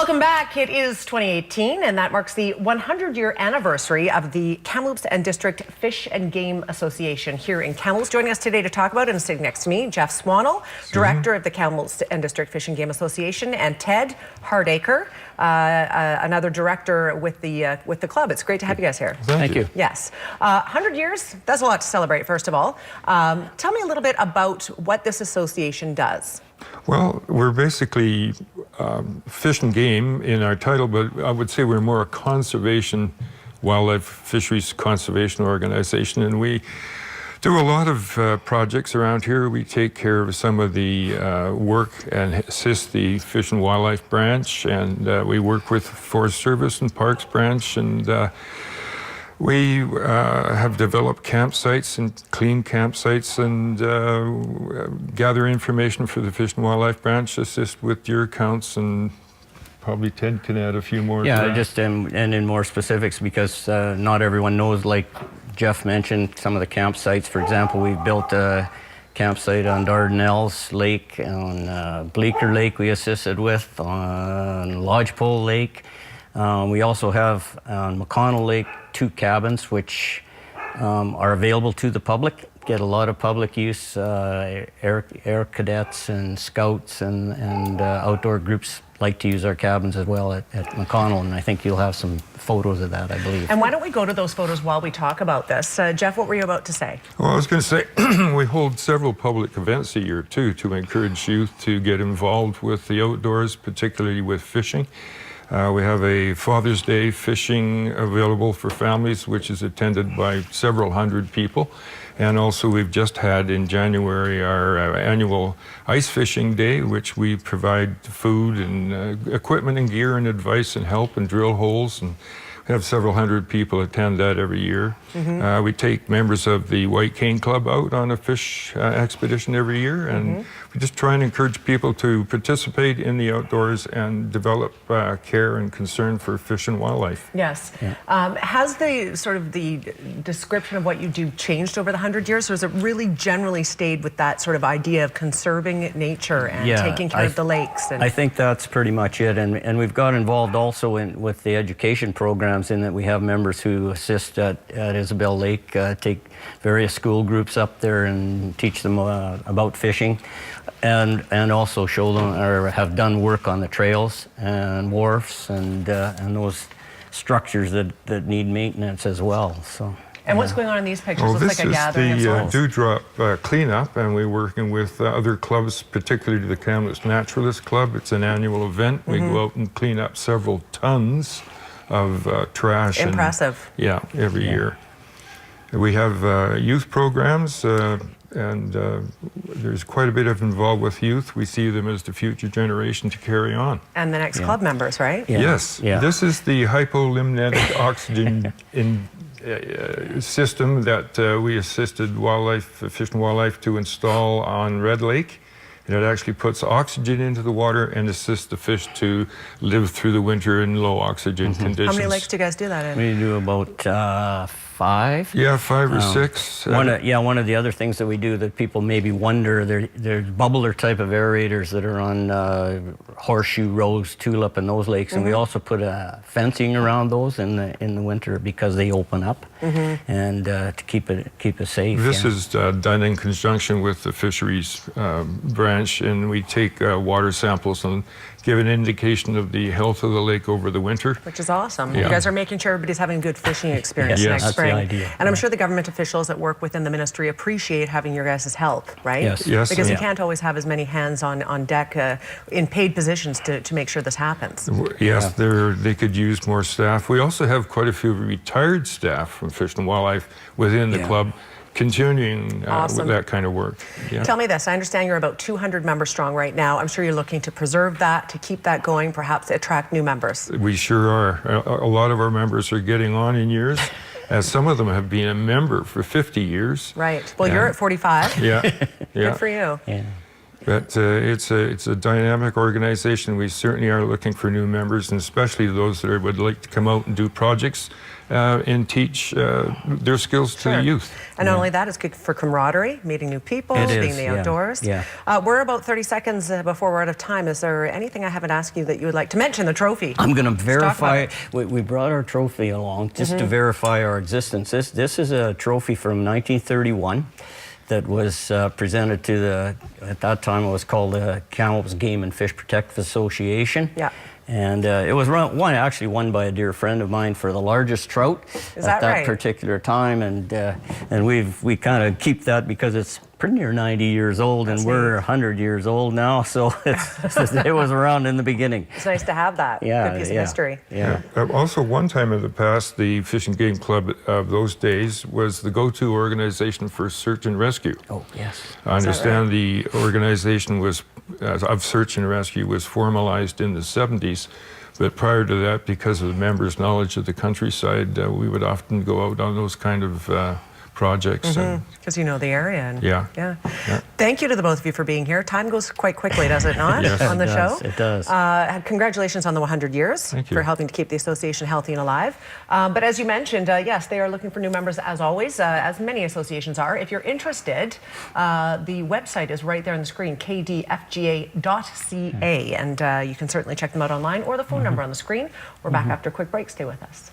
Welcome back. It is 2018, and that marks the 100-year anniversary of the Kamloops and District Fish and Game Association here in Kamloops. Joining us today to talk about it and sitting next to me, Jeff Swannell, Director of the Kamloops and District Fish and Game Association, and Ted Hardacre, another director with the club. It's great to have you guys here. Thank you. Yes. 100 years, that's a lot to celebrate, first of all. Tell me a little bit about what this association does. Well, we're basically fish and game in our title, but I would say we're more a conservation, wildlife fisheries conservation organization, and we do a lot of projects around here. We take care of some of the work and assist the Fish and Wildlife branch, and we work with Forest Service and Parks branch, and we have developed campsites and clean campsites and gather information for the Fish and Wildlife branch, assist with deer counts, and probably Ted can add a few more. Yeah, just and in more specifics, because not everyone knows, like Jeff mentioned, some of the campsites. For example, we've built a campsite on Dardanelles Lake, on Bleecker Lake we assisted with, on Lodgepole Lake. We also have on McConnell Lake 2 cabins which are available to the public, get a lot of public use. Air cadets and scouts and outdoor groups like to use our cabins as well at McConnell, and I think you'll have some photos of that, I believe. And why don't we go to those photos while we talk about this? Jeff, what were you about to say? Well, I was going to say, we hold several public events a year too to encourage youth to get involved with the outdoors, particularly with fishing. We have a Father's Day fishing available for families, which is attended by several hundred people. And also we've just had in January our annual ice fishing day, which we provide food and equipment and gear and advice and help and drill holes. And we have several hundred people attend that every year. We take members of the White Cane Club out on a fish expedition every year, and we just try and encourage people to participate in the outdoors and develop care and concern for fish and wildlife. Yes. Yeah. Has the description of what you do changed over the 100 years, or has it really generally stayed with that sort of idea of conserving nature and taking care of the lakes? I think that's pretty much it, and we've got involved also with the education programs, in that we have members who assist at Isabel Lake, take various school groups up there and teach them about fishing, and also show them, or have done work on the trails and wharfs and those structures that need maintenance as well. So. And what's going on in these pictures? Well, Looks like a gathering of souls. This is the Dewdrop cleanup, and we're working with other clubs, particularly the Kamloops Naturalist Club. It's an annual event. We go out and clean up several tons of trash. Impressive. Every year. We have youth programs, and there's quite a bit of involved with youth. We see them as the future generation to carry on. And the next club members, right? Yes. This is the hypolimnetic oxygen system that we assisted Fish and Wildlife to install on Red Lake. And it actually puts oxygen into the water and assists the fish to live through the winter in low oxygen conditions. How many lakes do you guys do that in? We do about 5. Yeah, 5 or 6. One of the other things that we do that people maybe wonder, there's bubbler type of aerators that are on Horseshoe, Rose, Tulip, and those lakes, and we also put fencing around those in the winter because they open up, and to keep it safe. This is done in conjunction with the fisheries branch, and we take water samples and give an indication of the health of the lake over the winter. Which is awesome. You guys are making sure everybody's having a good fishing experience next spring. That's the idea. And I'm sure the government officials that work within the ministry appreciate having your guys' help, right? Yes. Because you can't always have as many hands on deck in paid positions to make sure this happens. Yes, they could use more staff. We also have quite a few retired staff from Fish and Wildlife within the club, continuing with that kind of work. Tell me this, I understand you're about 200 members strong right now. I'm sure you're looking to preserve that, to keep that going, perhaps attract new members. We sure are. A lot of our members are getting on in years, as some of them have been a member for 50 years. Right. Well, you're at 45. Yeah. Good for you. But it's a dynamic organization. We certainly are looking for new members, and especially those that would like to come out and do projects and teach their skills to the youth. And not only that, it's good for camaraderie, meeting new people, It being is, the yeah. outdoors. Yeah. We're about 30 seconds before we're out of time. Is there anything I haven't asked you that you would like to mention? The trophy. I'm going to Let's talk about verify. it. We brought our trophy along just to verify our existence. This is a trophy from 1931 that was presented to at that time it was called the Kamloops Game and Fish Protective Association. Yeah. And it was actually won by a dear friend of mine for the largest trout Is at that right? particular time, and we kind of keep that because it's pretty near 90 years old, and we're 100 years old now, so it was around in the beginning. It's nice to have that. Yeah, Good piece of history. Yeah. Also, one time in the past, the Fish and Game Club of those days was the go-to organization for search and rescue. Oh, yes. I understand the organization of search and rescue was formalized in the 70s, but prior to that, because of the members' knowledge of the countryside, we would often go out on those kind of projects. Because you know the area. And Yeah. Thank you to the both of you for being here. Time goes quite quickly, does it not, Yes, on the it show? does, it does. Congratulations on the 100 years Thank you. for helping to keep the association healthy and alive. But as you mentioned, yes, they are looking for new members as always, as many associations are. If you're interested, the website is right there on the screen, kdfga.ca, and you can certainly check them out online or the phone number on the screen. We're back after a quick break. Stay with us.